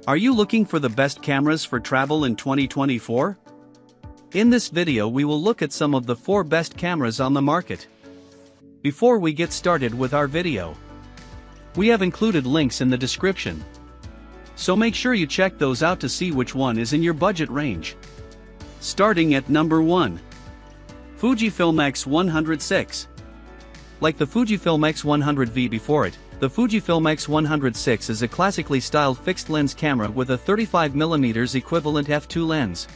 Are you looking for the best cameras for travel in 2024? In this video we will look at some of the 4 best cameras on the market. Before we get started with our video, we have included links in the description, so make sure you check those out to see which one is in your budget range. Starting at number 1. Fujifilm X100VI. Like the Fujifilm X100V before it, the Fujifilm X100VI is a classically styled fixed-lens camera with a 35mm equivalent f2 lens.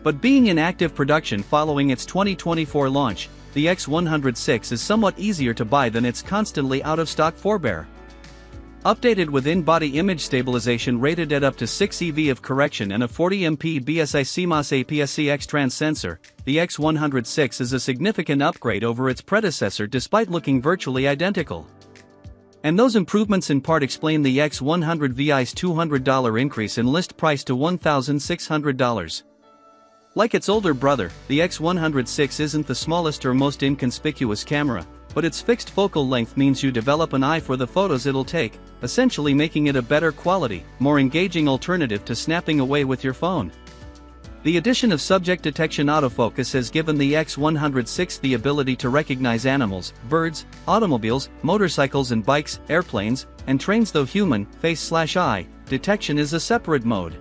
But being in active production following its 2024 launch, the X100VI is somewhat easier to buy than its constantly out-of-stock forebear. Updated with in-body image stabilization rated at up to 6 EV of correction and a 40MP BSI CMOS APS-C X-Trans sensor, the X100VI is a significant upgrade over its predecessor despite looking virtually identical. And those improvements in part explain the X100Vi's $200 increase in list price to $1,600. Like its older brother, the X100VI isn't the smallest or most inconspicuous camera, but its fixed focal length means you develop an eye for the photos it'll take, essentially making it a better quality, more engaging alternative to snapping away with your phone. The addition of subject detection autofocus has given the X100VI the ability to recognize animals, birds, automobiles, motorcycles and bikes, airplanes, and trains, though human face/eye detection is a separate mode.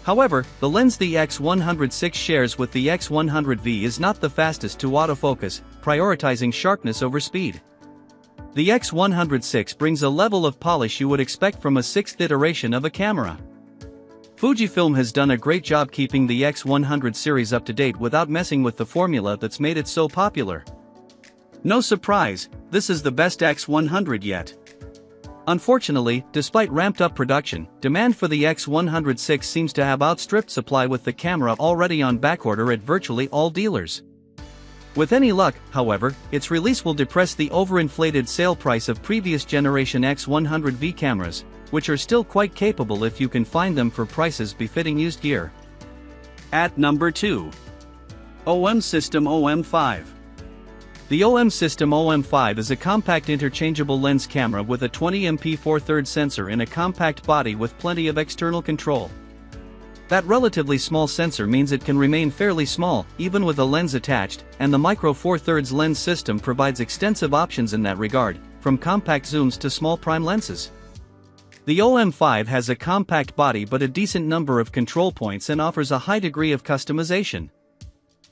However, the lens the X100VI shares with the X100V is not the fastest to autofocus, prioritizing sharpness over speed. The X100VI brings a level of polish you would expect from a 6th iteration of a camera. Fujifilm has done a great job keeping the X100 series up to date without messing with the formula that's made it so popular. No surprise, this is the best X100 yet. Unfortunately, despite ramped-up production, demand for the X100VI seems to have outstripped supply, with the camera already on backorder at virtually all dealers. With any luck, however, its release will depress the overinflated sale price of previous generation X100V cameras, which are still quite capable if you can find them for prices befitting used gear. At number 2. OM System OM5. The OM System OM5 is a compact interchangeable lens camera with a 20MP 4/3 sensor in a compact body with plenty of external control. That relatively small sensor means it can remain fairly small, even with a lens attached, and the Micro 4/3 lens system provides extensive options in that regard, from compact zooms to small prime lenses. The OM5 has a compact body but a decent number of control points and offers a high degree of customization.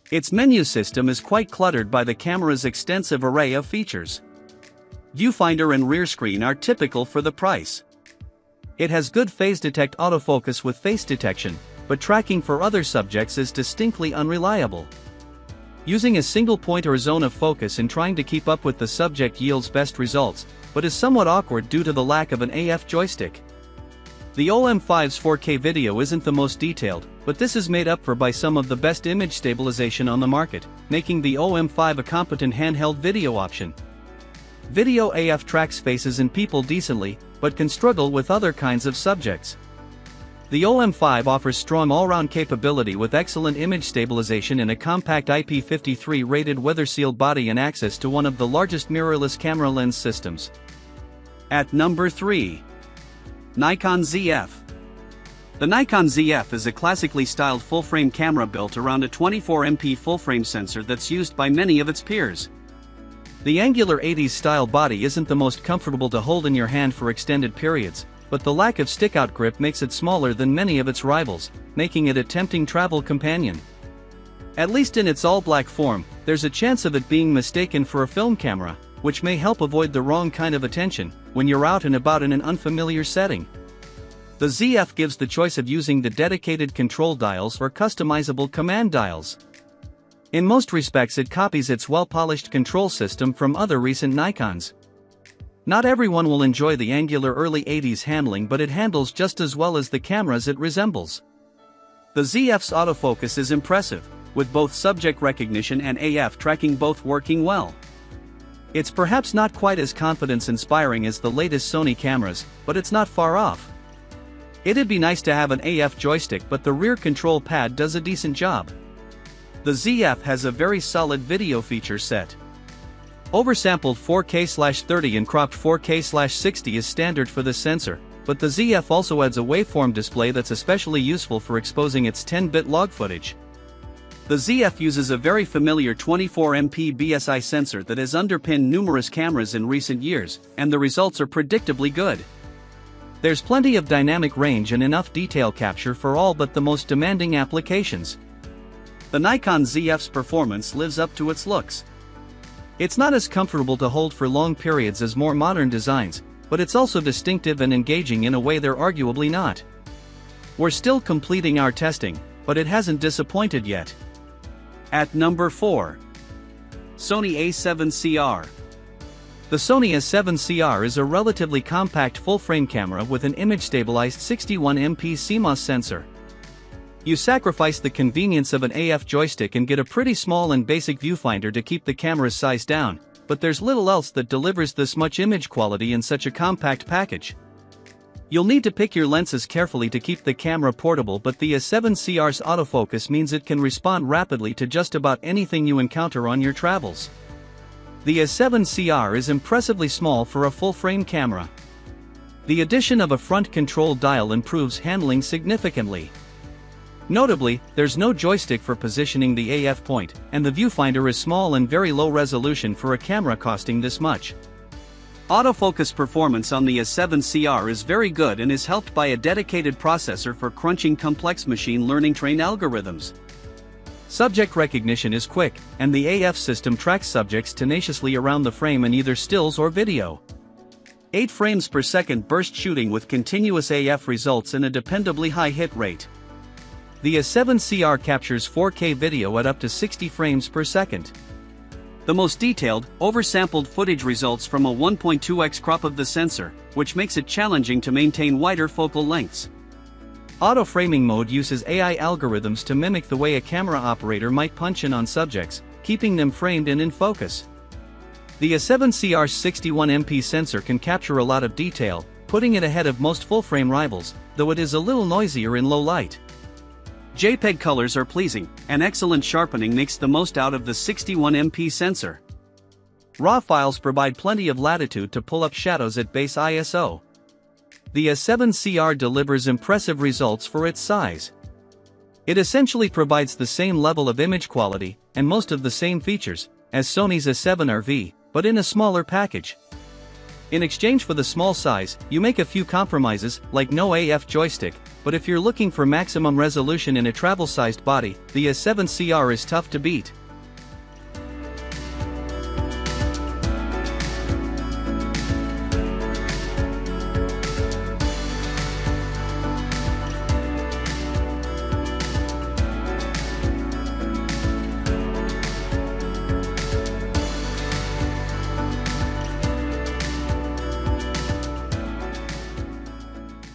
Its menu system is quite cluttered by the camera's extensive array of features. Viewfinder and rear screen are typical for the price. It has good phase detect autofocus with face detection, but tracking for other subjects is distinctly unreliable. Using a single point or zone of focus in trying to keep up with the subject yields best results, but is somewhat awkward due to the lack of an AF joystick. The OM5's 4K video isn't the most detailed, but this is made up for by some of the best image stabilization on the market, making the OM5 a competent handheld video option. Video AF tracks faces and people decently, but can struggle with other kinds of subjects. The OM5 offers strong all-round capability with excellent image stabilization in a compact IP53 rated weather-sealed body and access to one of the largest mirrorless camera lens systems. At number 3. Nikon ZF. The Nikon ZF is a classically styled full-frame camera built around a 24MP full-frame sensor that's used by many of its peers. The angular 80s style body isn't the most comfortable to hold in your hand for extended periods, but the lack of stick-out grip makes it smaller than many of its rivals, making it a tempting travel companion. At least in its all-black form, there's a chance of it being mistaken for a film camera, which may help avoid the wrong kind of attention when you're out and about in an unfamiliar setting. The ZF gives the choice of using the dedicated control dials or customizable command dials. In most respects it copies its well-polished control system from other recent Nikons. Not everyone will enjoy the angular early 80s handling, but it handles just as well as the cameras it resembles. The ZF's autofocus is impressive, with both subject recognition and AF tracking both working well. It's perhaps not quite as confidence-inspiring as the latest Sony cameras, but it's not far off. It'd be nice to have an AF joystick, but the rear control pad does a decent job. The ZF has a very solid video feature set. Oversampled 4K/30 and cropped 4K/60 is standard for the sensor, but the ZF also adds a waveform display that's especially useful for exposing its 10-bit log footage. The ZF uses a very familiar 24MP BSI sensor that has underpinned numerous cameras in recent years, and the results are predictably good. There's plenty of dynamic range and enough detail capture for all but the most demanding applications. The Nikon ZF's performance lives up to its looks. It's not as comfortable to hold for long periods as more modern designs, but it's also distinctive and engaging in a way they're arguably not. We're still completing our testing, but it hasn't disappointed yet. At number 4. Sony A7CR. The Sony A7CR is a relatively compact full-frame camera with an image-stabilized 61MP CMOS sensor. You sacrifice the convenience of an AF joystick and get a pretty small and basic viewfinder to keep the camera's size down, but there's little else that delivers this much image quality in such a compact package. You'll need to pick your lenses carefully to keep the camera portable, but the A7CR's autofocus means it can respond rapidly to just about anything you encounter on your travels. The A7CR is impressively small for a full-frame camera. The addition of a front control dial improves handling significantly. Notably, there's no joystick for positioning the AF point, and the viewfinder is small and very low resolution for a camera costing this much. Autofocus performance on the A7CR is very good and is helped by a dedicated processor for crunching complex machine learning trained algorithms. Subject recognition is quick, and the AF system tracks subjects tenaciously around the frame in either stills or video. 8 frames per second burst shooting with continuous AF results in a dependably high hit rate. The A7CR captures 4K video at up to 60 frames per second. The most detailed, oversampled footage results from a 1.2x crop of the sensor, which makes it challenging to maintain wider focal lengths. Auto-framing mode uses AI algorithms to mimic the way a camera operator might punch in on subjects, keeping them framed and in focus. The A7CR's 61MP sensor can capture a lot of detail, putting it ahead of most full-frame rivals, though it is a little noisier in low light. JPEG colors are pleasing, and excellent sharpening makes the most out of the 61MP sensor. RAW files provide plenty of latitude to pull up shadows at base ISO. The A7CR delivers impressive results for its size. It essentially provides the same level of image quality, and most of the same features, as Sony's A7RV, but in a smaller package. In exchange for the small size, you make a few compromises, like no AF joystick, but if you're looking for maximum resolution in a travel-sized body, the A7CR is tough to beat.